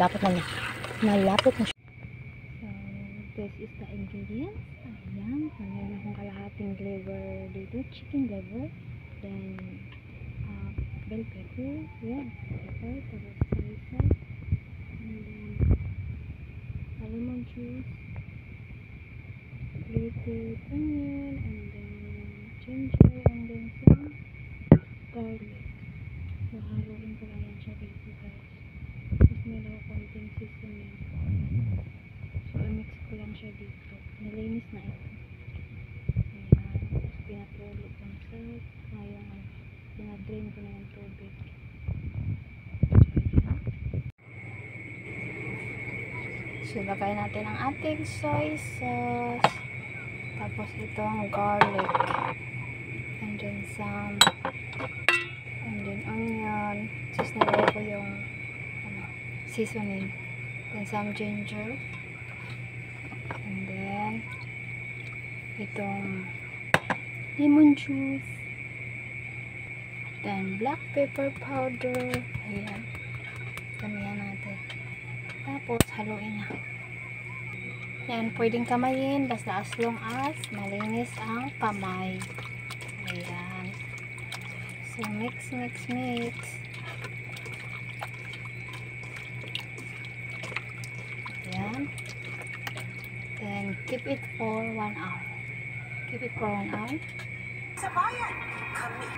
malapot na niya. Malapot na siya. So, this is the ingredients. Ayan. Meron akong kalahating liver dito. Chicken liver. Then, bell pepper. Ayan. Pepper. Tapos soy sauce. And then, lemon juice. Grated onion. And then, ginger. And then, some garlic. So, haluin ko lang yan siya dito, guys. Tapos meron ako konting seasoning. So, i-mix ko lang siya dito. Nilinis na ito. Ayan. Tapos, pinatulo ko sa ngayong pinadrain ko na yung tubig. So, lagay natin ang ating soy sauce. Tapos, itong garlic. And then, some onion. Tapos nilagay ko yung seasoning. Then some ginger. And then itong lemon juice. Then black pepper powder. Ayan. Damihan natin. Tapos haluin na. Ayan. Pwedeng kamayin basta as long as malinis ang kamay. Ayan. So, mix. Ayan. Then, keep it for 1 hour. Keep it for 1 hour. Sabayan kami.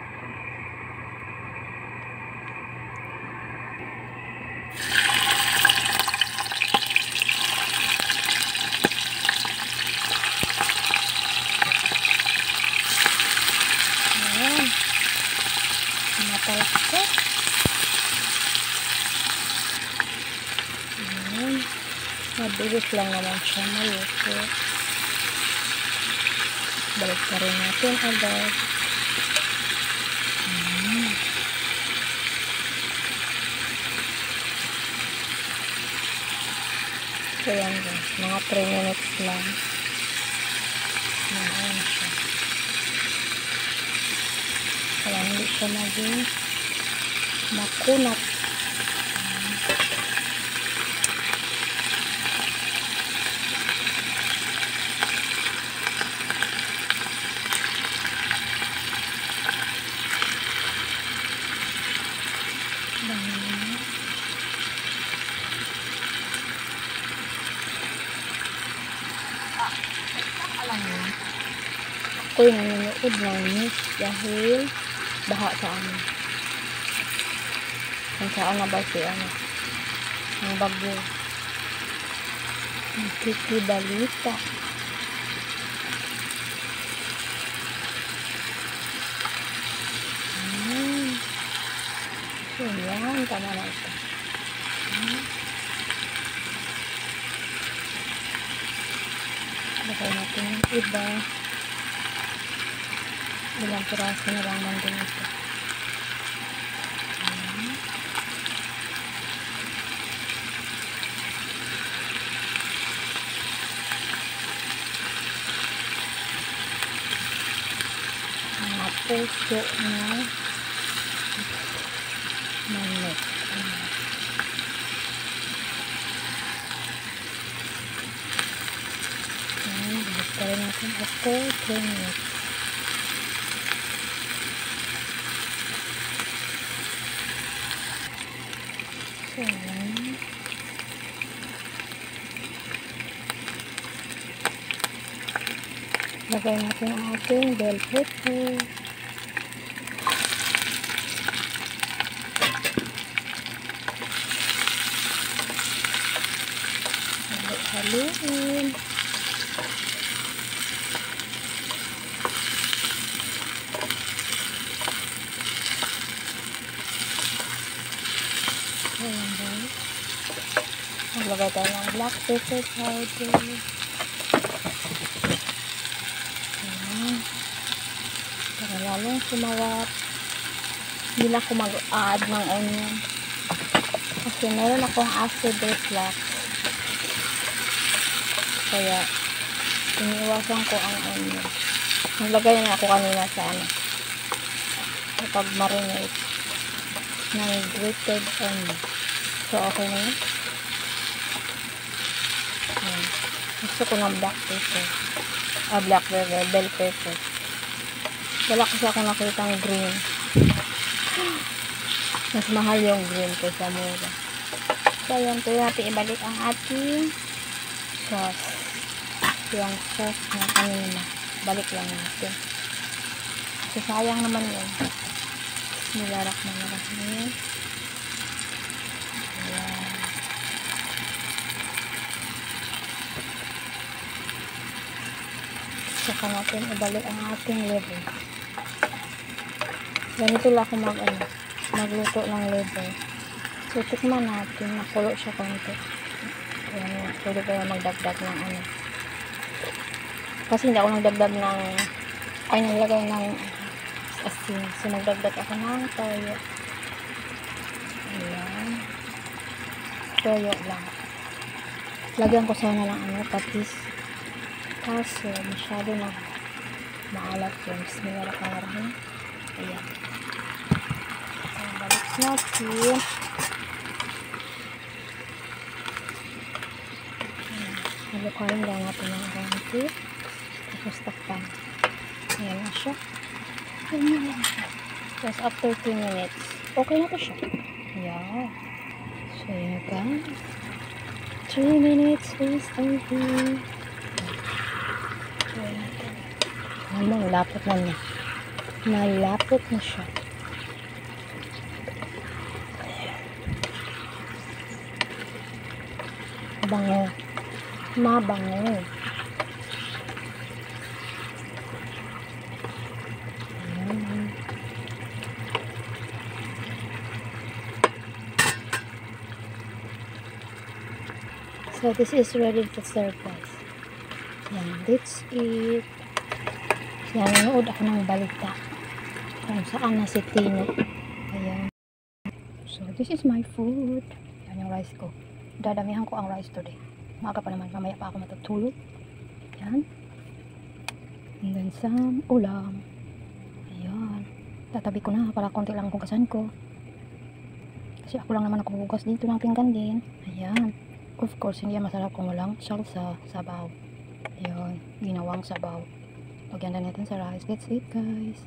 Ayan. Matalakot. Ayan. Mabilis lang naman siya maluto. Balik pa rin natin agad. So yan guys, mga 3 minutes lang. Ayan siya. Kaya hindi siya maging makunat. Ako yung nanonood ng news dahil baha sa amin. Kung saan na ba si ang bagyo. Nakikibalita. So yan, tama na ito. Lagay natin yung iba. Ilang piraso na lang man din ito. Mga puso na manok. Balik pa rin natin after 3 minutes. So, lagay natin ang ating bell pepper. Haluin. Ayan guys. Maglagay tayo ng black pepper powder. Ayan. Para lalong sumawat. Hindi na ako mag-add ng onion. Kasi meron akong acid reflux. Kaya, iniiwasan ko ang onion. Naglagay na ako kanina sa pag-marinate ng grated onion. So, okay na yun. Ayan. Gusto ko ng black pepper. Black pepper, bell pepper. Wala kasi ako nakitang green. Mas mahal yung green kaysa mura. So, ayan. Pwede natin ibalik ang ating sauce. Yung sauce na kanina. Balik lang natin. So, sayang naman yun. Nilarak na yun. Ayan. Saka natin ibalik ang ating liver. Ganito lang ako magluto ng liver. So, tikman natin. Nakulo siya konti. Ayan. Pwede kaya magdagdag ng kasi hindi ako nagdagdag ng naglagay ng asin. So, nagdagdag ako ng toyo. Ayan. Toyo lang. Lagyan ko sana ng patis. Kaso, masyado na maalat yun. Bismillahirrahmanirrahim. Ayan. So, balik natin. Halukarin lang natin ng konti. Tapos takpan. Ayan na siya. Ayan na siya. Tapos after 2 minutes, okay na po siya. Ayan. So, ayan ka. 3 minutes is over. Ano, malapot na niya. Malapot na siya. Mabango. Mabango. Ayan. So, this is ready to serve, guys. Yan, that's it. Yan, nanood ako ng balita kung saan na si Tino. Ayan. So, this is my food. Yan yung rice ko. Dadamihan ko ang rice today. Maaga pa naman. Mamaya pa ako matutulog. Yan. And then some ulam. Ayan. Tatabi ko na para konti lang hugasan ko. Kasi ako lang naman ako hugas dito ng pinggan din. Ayan. Of course, hindi yan masarap kung walang salsa, sabaw. Ayan. Ginawang sabaw. Lagyan na natin sa rice. That's it, guys.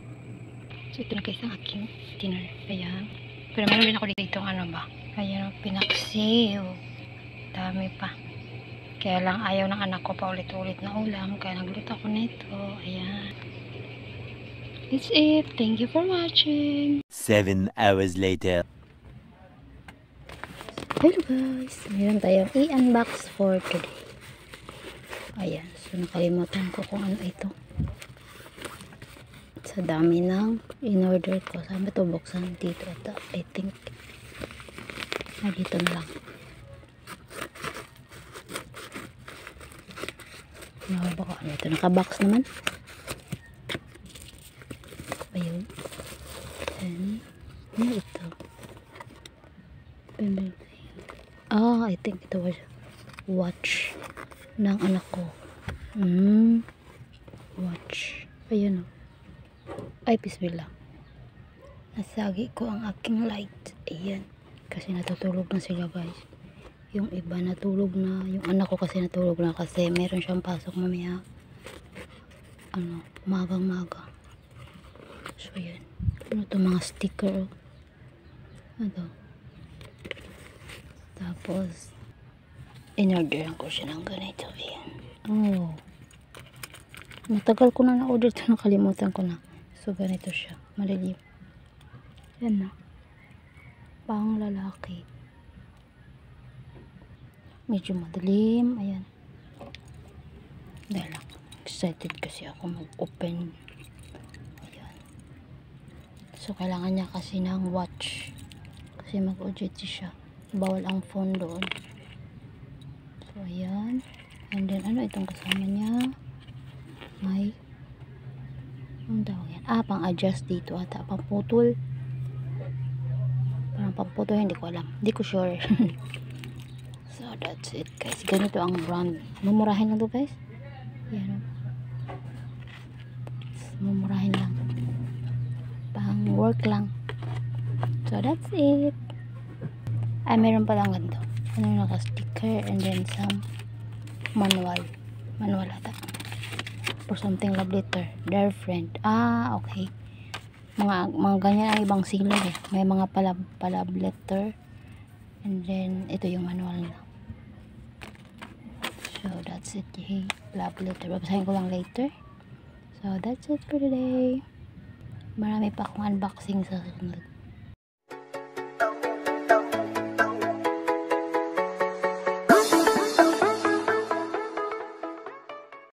So, ito na guys ang aking dinner. Ayan. Pero meron din ako dito ano ba? Ayan, pinaksiw. Dami pa. Kaya lang ayaw ng anak ko pa ulit-ulit na ulam. Kaya nagluto ako nito. Ayan. That's it. Thank you for watching. 7 hours later. Hello guys. Meron tayong i-unbox for today. Ayan. So, nakalimutan ko kung ano ito. Sa dami ng in-order ko. Saan ba ito buksan? Dito ata. I think. Dito na lang. Baka ano ito. Naka-box naman. Ayun. And, ano ito? I think ito was watch ng anak ko. Watch. Ayun o. Ay, bismillah. Nasagi ko ang aking light. Ayan. Kasi natutulog na sila, guys. Yung iba natulog na. Yung anak ko kasi natulog na kasi meron siyang pasok mamaya. Magang-maga. So, ayan. Ano ito, mga sticker. Ano? Tapos, in-orderan ko siya ng ganito. Ayan. Oh. Matagal ko na na-order ito. Nakalimutan ko na. So, ganito siya. Malilim. Yan na. Pang lalaki. Medyo madilim. Ayan. Dahil lang. Excited kasi ako mag-open. Ayan. So, kailangan niya kasi ng watch. Kasi mag-OJT siya. Bawal ang phone doon. So, ayan. And then, ano itong kasama niya? May ang tawag yan? Pang-adjust dito ata. Pang-putol. Parang pang-putol. Hindi ko alam. Hindi ko sure. So, that's it, guys. Ganito ang brand. Mumurahin lang to, guys. Yan. Mumurahin lang. Pang-work lang. So, that's it. Ay, meron palang ganito. Ano, naka-sticker and then some Manual. Manual ata. For something love letter. Dear friend. Ah, okay. Mga ganyan ang ibang silag eh. May mga palab letter. And then, ito yung manual na. So, that's it. Hey, love letter. Babasahin ko lang later. So, that's it for today. Marami pa akong unboxing sa susunod.